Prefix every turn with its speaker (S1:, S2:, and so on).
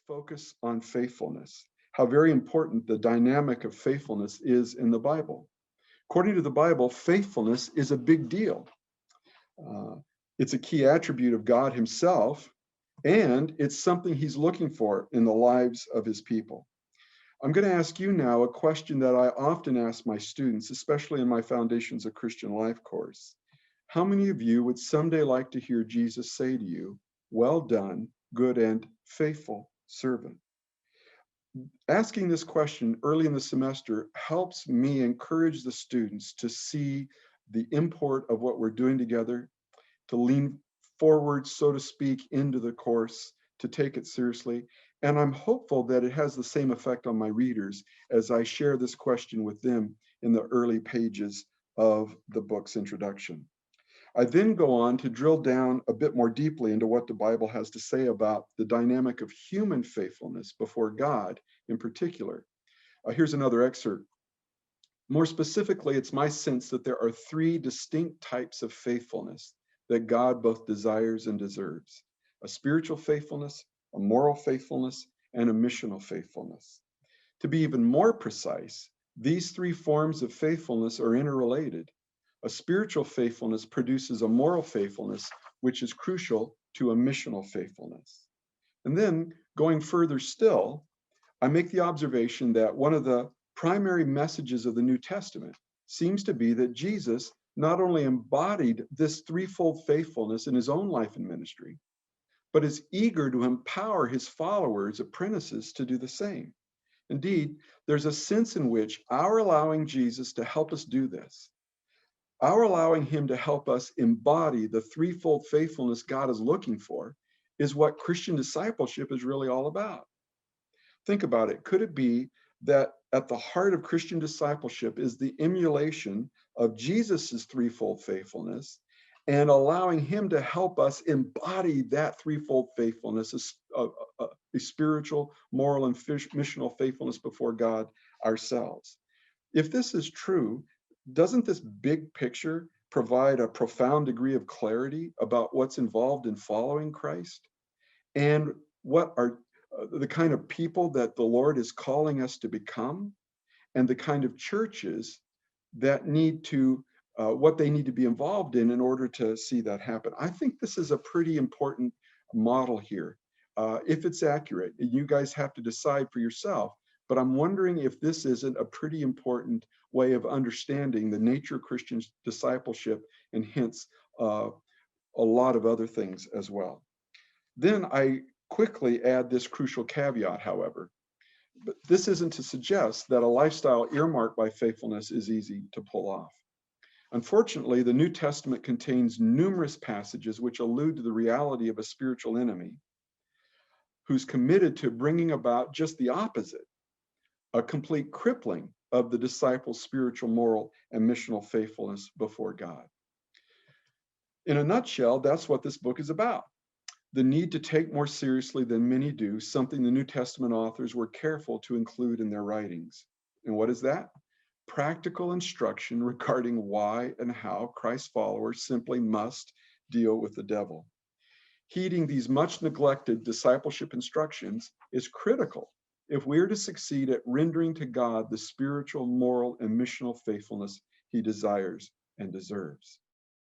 S1: focus on faithfulness, how very important the dynamic of faithfulness is in the Bible. According to the Bible, faithfulness is a big deal. Uh, it's a key attribute of God himself, and it's something he's looking for in the lives of his people. I'm going to ask you now a question that I often ask my students, especially in my Foundations of Christian Life course. How many of you would someday like to hear Jesus say to you, "Well done, good and faithful servant"? Asking this question early in the semester helps me encourage the students to see the import of what we're doing together, to lean forward, so to speak, into the course, to take it seriously. And I'm hopeful that it has the same effect on my readers as I share this question with them in the early pages of the book's introduction. I then go on to drill down a bit more deeply into what the Bible has to say about the dynamic of human faithfulness before God in particular. Here's another excerpt. More specifically, it's my sense that there are three distinct types of faithfulness that God both desires and deserves: a spiritual faithfulness, a moral faithfulness, and a missional faithfulness. To be even more precise, these three forms of faithfulness are interrelated. A spiritual faithfulness produces a moral faithfulness, which is crucial to a missional faithfulness. And then, going further still, I make the observation that one of the primary messages of the New Testament seems to be that Jesus not only embodied this threefold faithfulness in his own life and ministry, but is eager to empower his followers, apprentices, to do the same. Indeed, there's a sense in which our allowing Jesus to help us do this, our allowing him to help us embody the threefold faithfulness God is looking for, is what Christian discipleship is really all about. Think about it. Could it be that at the heart of Christian discipleship is the emulation of Jesus's threefold faithfulness and allowing him to help us embody that threefold faithfulness, a spiritual, moral, and missional faithfulness before God ourselves? If this is true, doesn't this big picture provide a profound degree of clarity about what's involved in following Christ and what are the kind of people that the Lord is calling us to become, and the kind of churches that need to, what they need to be involved in order to see that happen? I think this is a pretty important model here. If it's accurate, you guys have to decide for yourself, but I'm wondering if this isn't a pretty important way of understanding the nature of Christian discipleship and hence a lot of other things as well. Then I quickly add this crucial caveat, however. But this isn't to suggest that a lifestyle earmarked by faithfulness is easy to pull off. Unfortunately, the New Testament contains numerous passages which allude to the reality of a spiritual enemy who's committed to bringing about just the opposite, a complete crippling of the disciples' spiritual, moral, and missional faithfulness before God. In a nutshell, that's what this book is about. The need to take more seriously than many do something the New Testament authors were careful to include in their writings. And what is that? Practical instruction regarding why and how Christ's followers simply must deal with the devil. Heeding these much neglected discipleship instructions is critical if we're to succeed at rendering to God the spiritual, moral, and missional faithfulness he desires and deserves.